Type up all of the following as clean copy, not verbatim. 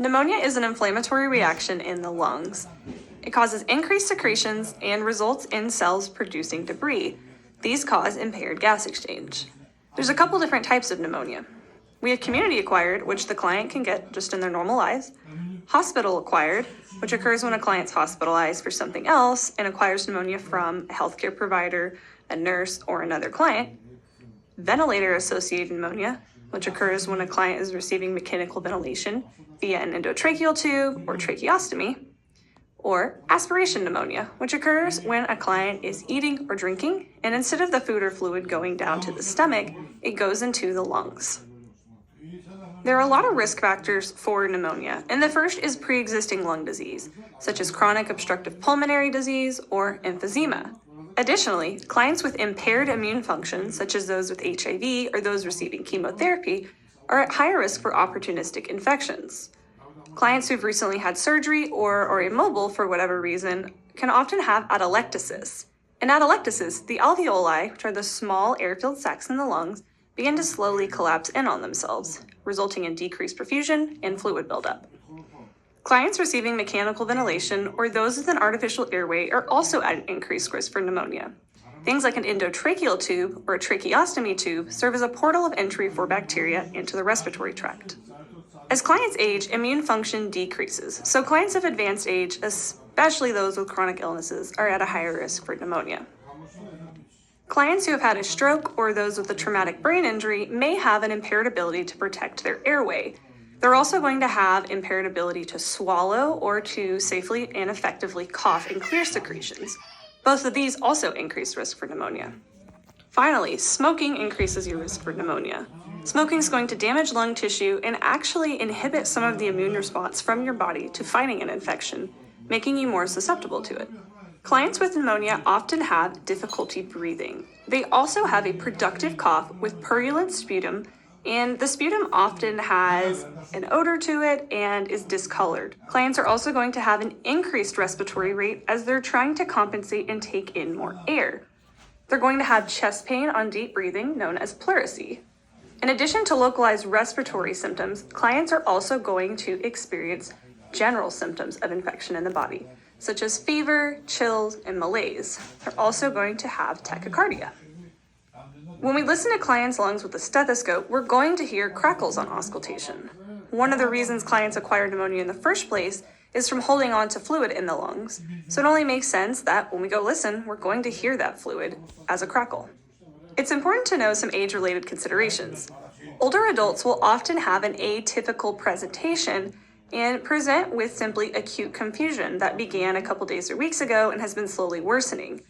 Pneumonia is an inflammatory reaction in the lungs. It causes increased secretions and results in cells producing debris. These cause impaired gas exchange. There's a couple different types of pneumonia. We have community-acquired, which the client can get just in their normal lives. Hospital-acquired, which occurs when a client's hospitalized for something else and acquires pneumonia from a healthcare provider, a nurse, or another client. Ventilator-associated pneumonia, which occurs when a client is receiving mechanical ventilation via an endotracheal tube or tracheostomy. Or aspiration pneumonia, which occurs when a client is eating or drinking, and instead of the food or fluid going down to the stomach, it goes into the lungs. There are a lot of risk factors for pneumonia, and the first is pre-existing lung disease, such as chronic obstructive pulmonary disease or emphysema. Additionally, clients with impaired immune function, such as those with HIV or those receiving chemotherapy, are at higher risk for opportunistic infections. Clients who've recently had surgery or are immobile for whatever reason can often have atelectasis. In atelectasis, the alveoli, which are the small air-filled sacs in the lungs, begin to slowly collapse in on themselves, resulting in decreased perfusion and fluid buildup. Clients receiving mechanical ventilation or those with an artificial airway are also at an increased risk for pneumonia. Things like an endotracheal tube or a tracheostomy tube serve as a portal of entry for bacteria into the respiratory tract. As clients age, immune function decreases, so clients of advanced age, especially those with chronic illnesses, are at a higher risk for pneumonia. Clients who have had a stroke or those with a traumatic brain injury may have an impaired ability to protect their airway. They're also going to have impaired ability to swallow or to safely and effectively cough and clear secretions. Both of these also increase risk for pneumonia. Finally, smoking increases your risk for pneumonia. Smoking is going to damage lung tissue and actually inhibit some of the immune response from your body to fighting an infection, making you more susceptible to it. Clients with pneumonia often have difficulty breathing. They also have a productive cough with purulent sputum, and the sputum often has an odor to it and is discolored. Clients are also going to have an increased respiratory rate as they're trying to compensate and take in more air. They're going to have chest pain on deep breathing, known as pleurisy. In addition to localized respiratory symptoms, clients are also going to experience general symptoms of infection in the body, such as fever, chills, and malaise. They're also going to have tachycardia. When we listen to clients' lungs with a stethoscope, we're going to hear crackles on auscultation. One of the reasons clients acquire pneumonia in the first place is from holding on to fluid in the lungs, so it only makes sense that when we go listen, we're going to hear that fluid as a crackle. It's important to know some age-related considerations. Older adults will often have an atypical presentation and present with simply acute confusion that began a couple days or weeks ago and has been slowly worsening.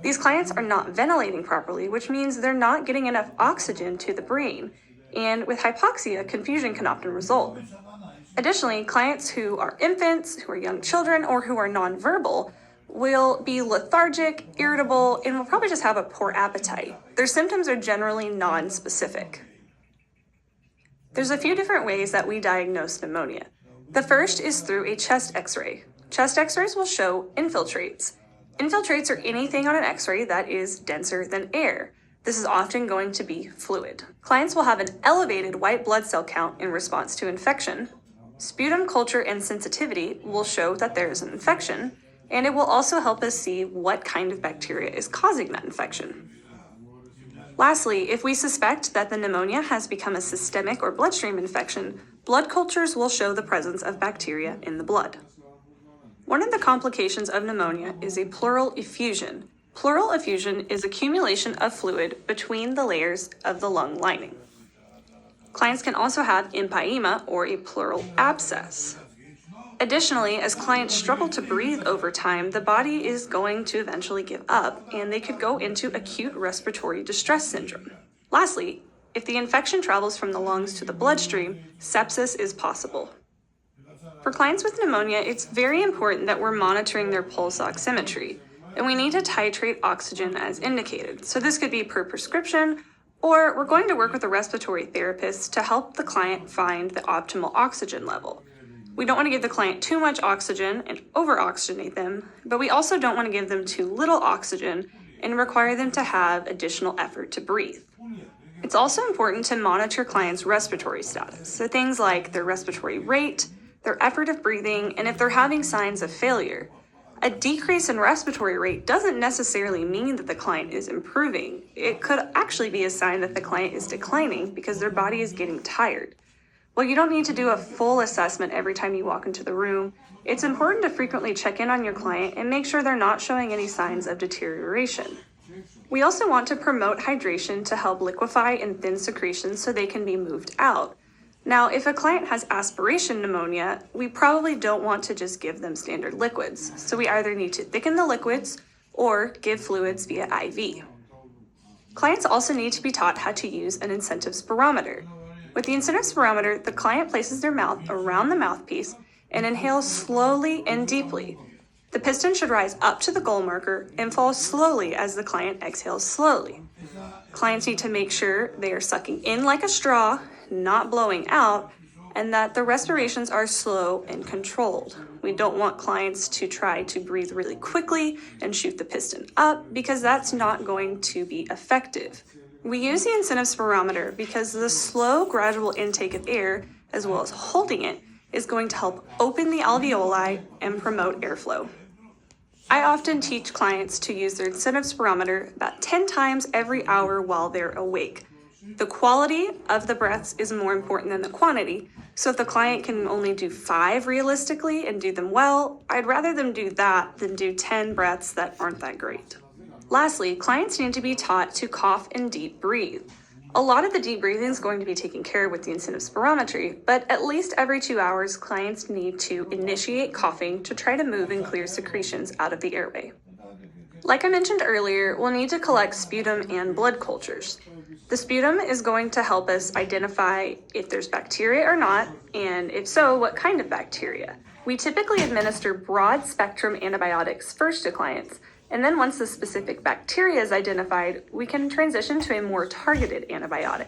These clients are not ventilating properly, which means they're not getting enough oxygen to the brain, and with hypoxia, confusion can often result. Additionally, clients who are infants, who are young children, or who are nonverbal will be lethargic, irritable, and will probably just have a poor appetite. Their symptoms are generally non-specific. There's a few different ways that we diagnose pneumonia. The first is through a chest x-ray. Chest x-rays will show infiltrates. Infiltrates are anything on an x-ray that is denser than air. This is often going to be fluid. Clients will have an elevated white blood cell count in response to infection. Sputum culture and sensitivity will show that there is an infection, and it will also help us see what kind of bacteria is causing that infection. Lastly, if we suspect that the pneumonia has become a systemic or bloodstream infection, blood cultures will show the presence of bacteria in the blood. One of the complications of pneumonia is a pleural effusion. Pleural effusion is accumulation of fluid between the layers of the lung lining. Clients can also have empyema or a pleural abscess. Additionally, as clients struggle to breathe over time, the body is going to eventually give up, and they could go into acute respiratory distress syndrome. Lastly, if the infection travels from the lungs to the bloodstream, sepsis is possible. For clients with pneumonia, it's very important that we're monitoring their pulse oximetry, and we need to titrate oxygen as indicated. So this could be per prescription, or we're going to work with a respiratory therapist to help the client find the optimal oxygen level. We don't want to give the client too much oxygen and over-oxygenate them, but we also don't want to give them too little oxygen and require them to have additional effort to breathe. It's also important to monitor clients' respiratory status, so things like their respiratory rate, their effort of breathing, and if they're having signs of failure. A decrease in respiratory rate doesn't necessarily mean that the client is improving. It could actually be a sign that the client is declining because their body is getting tired. While you don't need to do a full assessment every time you walk into the room, it's important to frequently check in on your client and make sure they're not showing any signs of deterioration. We also want to promote hydration to help liquefy and thin secretions so they can be moved out. Now, if a client has aspiration pneumonia, we probably don't want to just give them standard liquids, so we either need to thicken the liquids or give fluids via IV. Clients also need to be taught how to use an incentive spirometer. With the incentive spirometer, the client places their mouth around the mouthpiece and inhales slowly and deeply. The piston should rise up to the goal marker and fall slowly as the client exhales slowly. Clients need to make sure they are sucking in like a straw, not blowing out, and that the respirations are slow and controlled. We don't want clients to try to breathe really quickly and shoot the piston up because that's not going to be effective. We use the incentive spirometer because the slow, gradual intake of air, as well as holding it, is going to help open the alveoli and promote airflow. I often teach clients to use their incentive spirometer about 10 times every hour while they're awake. The quality of the breaths is more important than the quantity, so if the client can only do 5 realistically and do them well, I'd rather them do that than do 10 breaths that aren't that great. Lastly, clients need to be taught to cough and deep breathe. A lot of the deep breathing is going to be taken care of with the incentive spirometry, but at least every 2 hours, clients need to initiate coughing to try to move and clear secretions out of the airway. Like I mentioned earlier, we'll need to collect sputum and blood cultures. The sputum is going to help us identify if there's bacteria or not, and if so, what kind of bacteria. We typically administer broad spectrum antibiotics first to clients, and then once the specific bacteria is identified, we can transition to a more targeted antibiotic.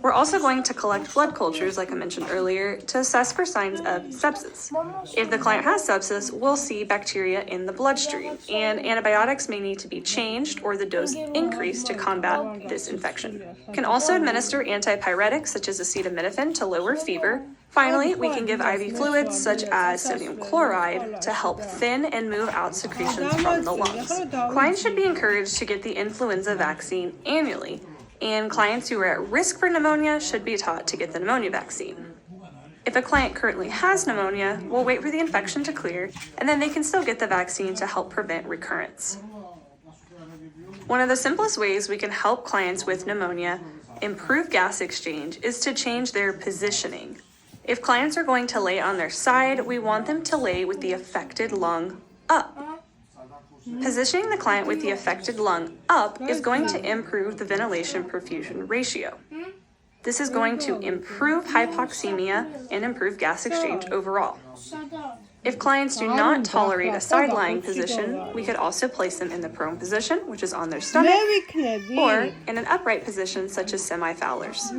We're also going to collect blood cultures, like I mentioned earlier, to assess for signs of sepsis. If the client has sepsis, we'll see bacteria in the bloodstream, and antibiotics may need to be changed or the dose increased to combat this infection. Can also administer antipyretics such as acetaminophen to lower fever. Finally, we can give IV fluids such as sodium chloride to help thin and move out secretions from the lungs. Clients should be encouraged to get the influenza vaccine annually, and clients who are at risk for pneumonia should be taught to get the pneumonia vaccine. If a client currently has pneumonia, we'll wait for the infection to clear, and then they can still get the vaccine to help prevent recurrence. One of the simplest ways we can help clients with pneumonia improve gas exchange is to change their positioning. If clients are going to lay on their side, we want them to lay with the affected lung up. Positioning the client with the affected lung up is going to improve the ventilation-perfusion ratio. This is going to improve hypoxemia and improve gas exchange overall. If clients do not tolerate a side-lying position, we could also place them in the prone position, which is on their stomach, or in an upright position, such as semi-Fowler's.